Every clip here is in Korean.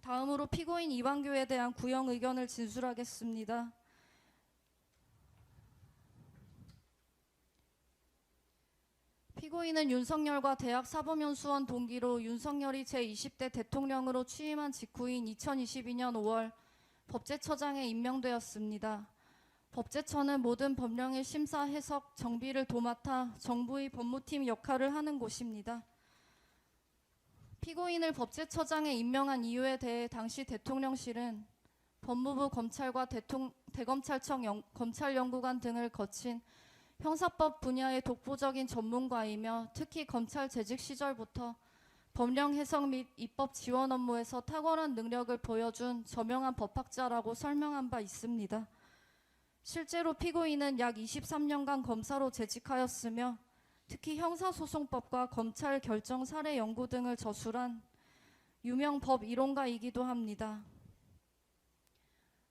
다음으로 피고인 이완규에 대한 구형 의견을 진술하겠습니다. 피고인은 윤석열과 대학 사법연수원 동기로 윤석열이 제20대 대통령으로 취임한 직후인 2022년 5월 법제처장에 임명되었습니다. 법제처는 모든 법령의 심사, 해석, 정비를 도맡아 정부의 법무팀 역할을 하는 곳입니다. 피고인을 법제처장에 임명한 이유에 대해 당시 대통령실은 법무부 검찰과 대검찰청 검찰연구관 등을 거친 형사법 분야의 독보적인 전문가이며 특히 검찰 재직 시절부터 법령 해석 및 입법 지원 업무에서 탁월한 능력을 보여준 저명한 법학자라고 설명한 바 있습니다. 실제로 피고인은 약 23년간 검사로 재직하였으며 특히 형사소송법과 검찰 결정 사례 연구 등을 저술한 유명 법 이론가이기도 합니다.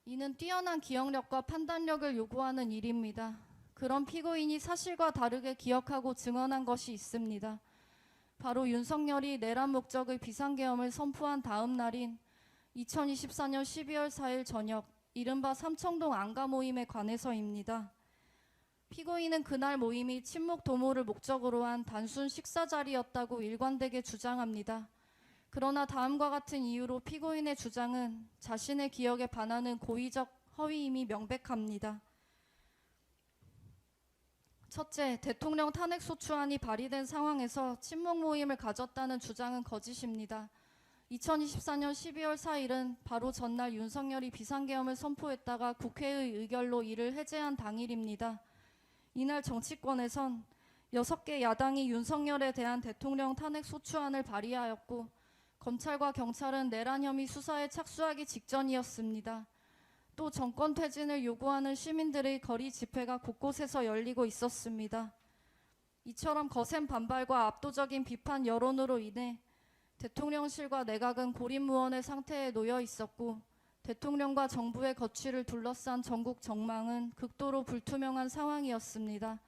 이는 뛰어난 기억력과 판단력을 요구하는 일입니다. 그런 피고인이 사실과 다르게 기억하고 증언한 것이 있습니다. 바로 윤석열이 내란 목적의 비상계엄을 선포한 다음 날인 2024년 12월 4일 저녁 이른바 삼청동 안가 모임에 관해서입니다. 피고인은 그날 모임이 친목 도모를 목적으로 한 단순 식사 자리였다고 일관되게 주장합니다. 그러나 다음과 같은 이유로 피고인의 주장은 자신의 기억에 반하는 고의적 허위임이 명백합니다. 첫째, 대통령 탄핵소추안이 발의된 상황에서 친목 모임을 가졌다는 주장은 거짓입니다. 2024년 12월 4일은 바로 전날 윤석열이 비상계엄을 선포했다가 국회의 의결로 이를 해제한 당일입니다. 이날 정치권에선 6개 야당이 윤석열에 대한 대통령 탄핵소추안을 발의하였고 검찰과 경찰은 내란 혐의 수사에 착수하기 직전이었습니다. 또 정권 퇴진을 요구하는 시민들의 거리 집회가 곳곳에서 열리고 있었습니다. 이처럼 거센 반발과 압도적인 비판 여론으로 인해 대통령실과 내각은 고립무원의 상태에 놓여 있었고 대통령과 정부의 거취를 둘러싼 전국 정망은 극도로 불투명한 상황이었습니다.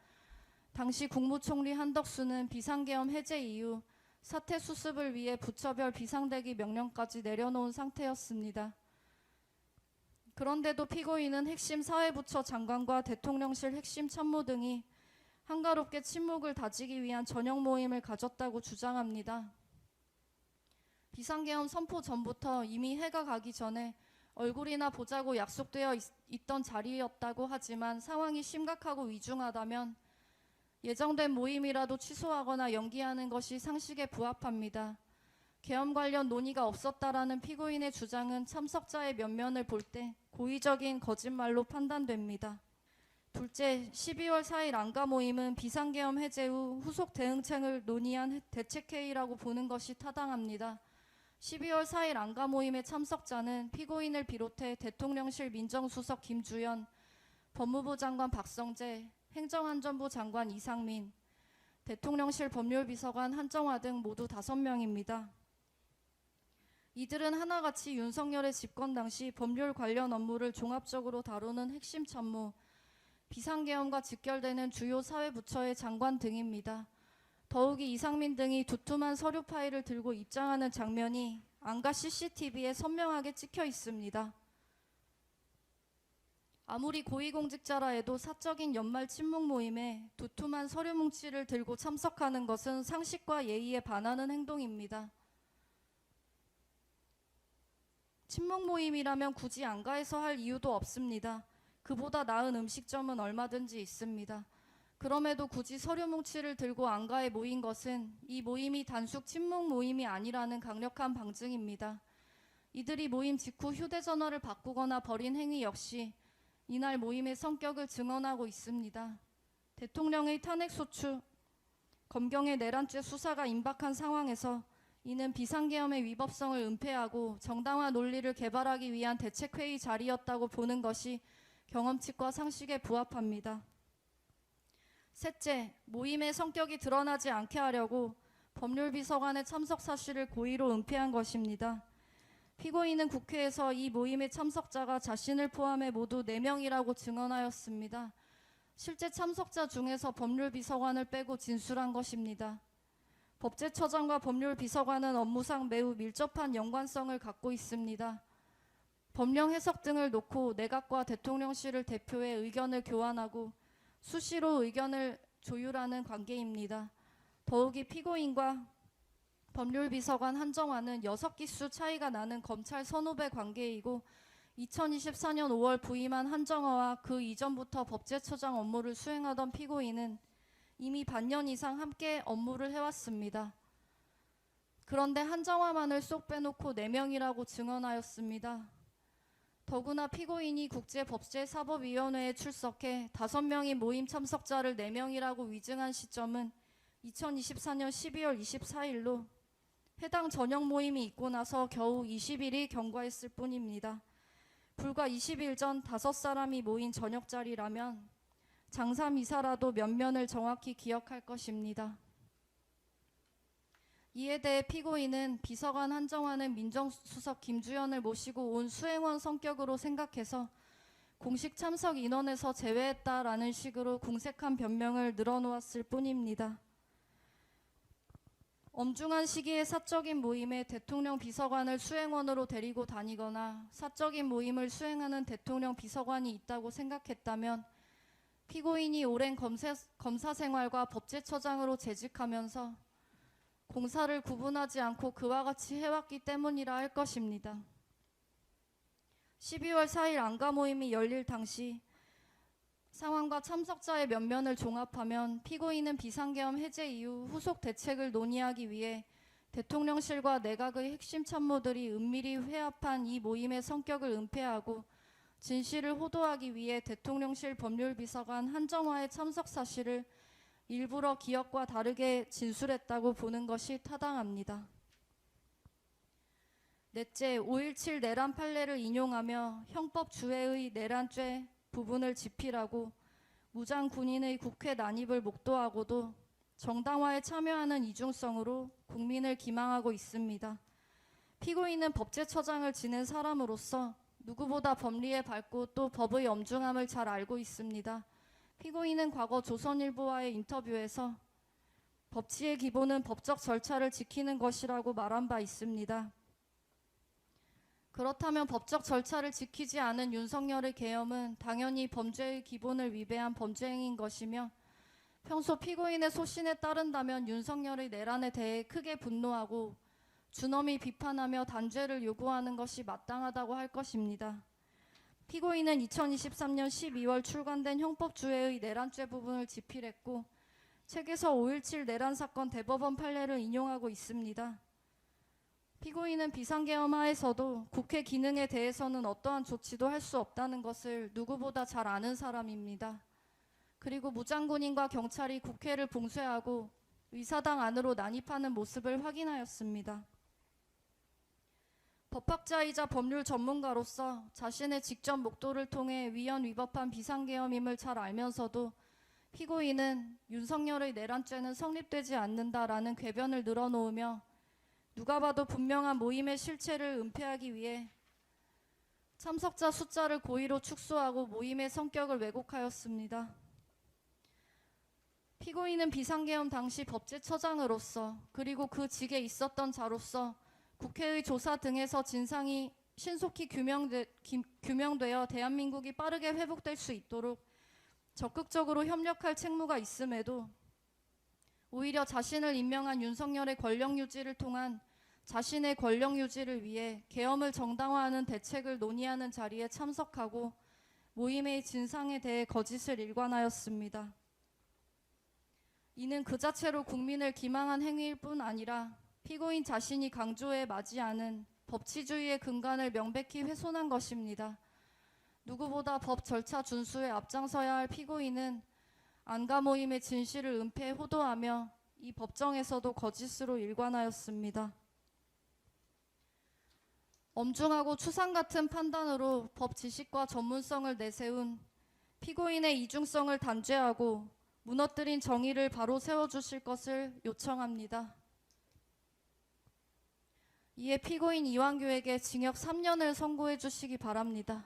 당시 국무총리 한덕수는 비상계엄 해제 이후 사태 수습을 위해 부처별 비상대기 명령까지 내려놓은 상태였습니다. 그런데도 피고인은 핵심 사회부처 장관과 대통령실 핵심 참모 등이 한가롭게 침묵을 다지기 위한 저녁 모임을 가졌다고 주장합니다. 비상계엄 선포 전부터 이미 해가 가기 전에 얼굴이나 보자고 약속되어 있던 자리였다고 하지만 상황이 심각하고 위중하다면 예정된 모임이라도 취소하거나 연기하는 것이 상식에 부합합니다. 계엄 관련 논의가 없었다라는 피고인의 주장은 참석자의 면면을 볼 때 고의적인 거짓말로 판단됩니다. 둘째, 12월 4일 안가 모임은 비상계엄 해제 후 후속 대응책을 논의한 대책회의라고 보는 것이 타당합니다. 12월 4일 안가 모임의 참석자는 피고인을 비롯해 대통령실 민정수석 김주연, 법무부 장관 박성재, 행정안전부 장관 이상민, 대통령실 법률비서관 한정화 등 모두 5명입니다. 이들은 하나같이 윤석열의 집권 당시 법률 관련 업무를 종합적으로 다루는 핵심 참모, 비상계엄과 직결되는 주요 사회부처의 장관 등입니다. 더욱이 이상민 등이 두툼한 서류 파일을 들고 입장하는 장면이 안가 CCTV에 선명하게 찍혀 있습니다. 아무리 고위공직자라 해도 사적인 연말 친목 모임에 두툼한 서류 뭉치를 들고 참석하는 것은 상식과 예의에 반하는 행동입니다. 친목 모임이라면 굳이 안가에서 할 이유도 없습니다. 그보다 나은 음식점은 얼마든지 있습니다. 그럼에도 굳이 서류 뭉치를 들고 안가에 모인 것은 이 모임이 단순 친목 모임이 아니라는 강력한 방증입니다. 이들이 모임 직후 휴대전화를 바꾸거나 벌인 행위 역시 이날 모임의 성격을 증언하고 있습니다. 대통령의 탄핵소추, 검경의 내란죄 수사가 임박한 상황에서 이는 비상계엄의 위법성을 은폐하고 정당화 논리를 개발하기 위한 대책회의 자리였다고 보는 것이 경험칙과 상식에 부합합니다. 셋째, 모임의 성격이 드러나지 않게 하려고 법률비서관의 참석 사실을 고의로 은폐한 것입니다. 피고인은 국회에서 이 모임의 참석자가 자신을 포함해 모두 4명이라고 증언하였습니다. 실제 참석자 중에서 법률비서관을 빼고 진술한 것입니다. 법제처장과 법률비서관은 업무상 매우 밀접한 연관성을 갖고 있습니다. 법령 해석 등을 놓고 내각과 대통령실을 대표해 의견을 교환하고 수시로 의견을 조율하는 관계입니다. 더욱이 피고인과 법률비서관 한정화는 6기수 차이가 나는 검찰 선후배 관계이고 2024년 5월 부임한 한정화와 그 이전부터 법제처장 업무를 수행하던 피고인은 이미 반년 이상 함께 업무를 해왔습니다. 그런데 한정화만을 쏙 빼놓고 4명이라고 증언하였습니다. 더구나 피고인이 국제법제사법위원회에 출석해 5명이 모임 참석자를 4명이라고 위증한 시점은 2024년 12월 24일로 해당 저녁 모임이 있고 나서 겨우 20일이 경과했을 뿐입니다. 불과 20일 전 5사람이 모인 저녁 자리라면 장사미사라도 면면을 정확히 기억할 것입니다. 이에 대해 피고인은 비서관 한정화는 민정수석 김주현을 모시고 온 수행원 성격으로 생각해서 공식 참석 인원에서 제외했다라는 식으로 궁색한 변명을 늘어놓았을 뿐입니다. 엄중한 시기에 사적인 모임에 대통령 비서관을 수행원으로 데리고 다니거나 사적인 모임을 수행하는 대통령 비서관이 있다고 생각했다면 피고인이 오랜 검사 생활과 법제처장으로 재직하면서 공사를 구분하지 않고 그와 같이 해왔기 때문이라 할 것입니다. 12월 4일 안가 모임이 열릴 당시 상황과 참석자의 면면을 종합하면 피고인은 비상계엄 해제 이후 후속 대책을 논의하기 위해 대통령실과 내각의 핵심 참모들이 은밀히 회합한 이 모임의 성격을 은폐하고 진실을 호도하기 위해 대통령실 법률비서관 한정화의 참석 사실을 일부러 기억과 다르게 진술했다고 보는 것이 타당합니다. 넷째, 5.17 내란 판례를 인용하며 형법 주회의 내란죄 부분을 집필하고 무장 군인의 국회 난입을 목도하고도 정당화에 참여하는 이중성으로 국민을 기망하고 있습니다. 피고인은 법제처장을 지낸 사람으로서 누구보다 법리에 밝고 또 법의 엄중함을 잘 알고 있습니다. 피고인은 과거 조선일보와의 인터뷰에서 법치의 기본은 법적 절차를 지키는 것이라고 말한 바 있습니다. 그렇다면 법적 절차를 지키지 않은 윤석열의 계엄은 당연히 범죄의 기본을 위배한 범죄 행위인 것이며 평소 피고인의 소신에 따른다면 윤석열의 내란에 대해 크게 분노하고 준엄히 비판하며 단죄를 요구하는 것이 마땅하다고 할 것입니다. 피고인은 2023년 12월 출간된 형법주회의 내란죄 부분을 집필했고 책에서 5.17 내란 사건 대법원 판례를 인용하고 있습니다. 피고인은 비상계엄 하에서도 국회 기능에 대해서는 어떠한 조치도 할 수 없다는 것을 누구보다 잘 아는 사람입니다. 그리고 무장군인과 경찰이 국회를 봉쇄하고 의사당 안으로 난입하는 모습을 확인하였습니다. 법학자이자 법률 전문가로서 자신의 직접 목도를 통해 위헌 위법한 비상계엄임을 잘 알면서도 피고인은 윤석열의 내란죄는 성립되지 않는다라는 궤변을 늘어놓으며 누가 봐도 분명한 모임의 실체를 은폐하기 위해 참석자 숫자를 고의로 축소하고 모임의 성격을 왜곡하였습니다. 피고인은 비상계엄 당시 법제처장으로서 그리고 그 직에 있었던 자로서 국회의 조사 등에서 진상이 신속히 규명되어 대한민국이 빠르게 회복될 수 있도록 적극적으로 협력할 책무가 있음에도 오히려 자신을 임명한 윤석열의 권력 유지를 통한 자신의 권력 유지를 위해 계엄을 정당화하는 대책을 논의하는 자리에 참석하고 모임의 진상에 대해 거짓을 일관하였습니다. 이는 그 자체로 국민을 기망한 행위일 뿐 아니라 피고인 자신이 강조해 마지 않은 법치주의의 근간을 명백히 훼손한 것입니다. 누구보다 법 절차 준수에 앞장서야 할 피고인은 안가 모임의 진실을 은폐 호도하며 이 법정에서도 거짓으로 일관하였습니다. 엄중하고 추상 같은 판단으로 법 지식과 전문성을 내세운 피고인의 이중성을 단죄하고 무너뜨린 정의를 바로 세워주실 것을 요청합니다. 이에 피고인 이완규에게 징역 3년을 선고해 주시기 바랍니다.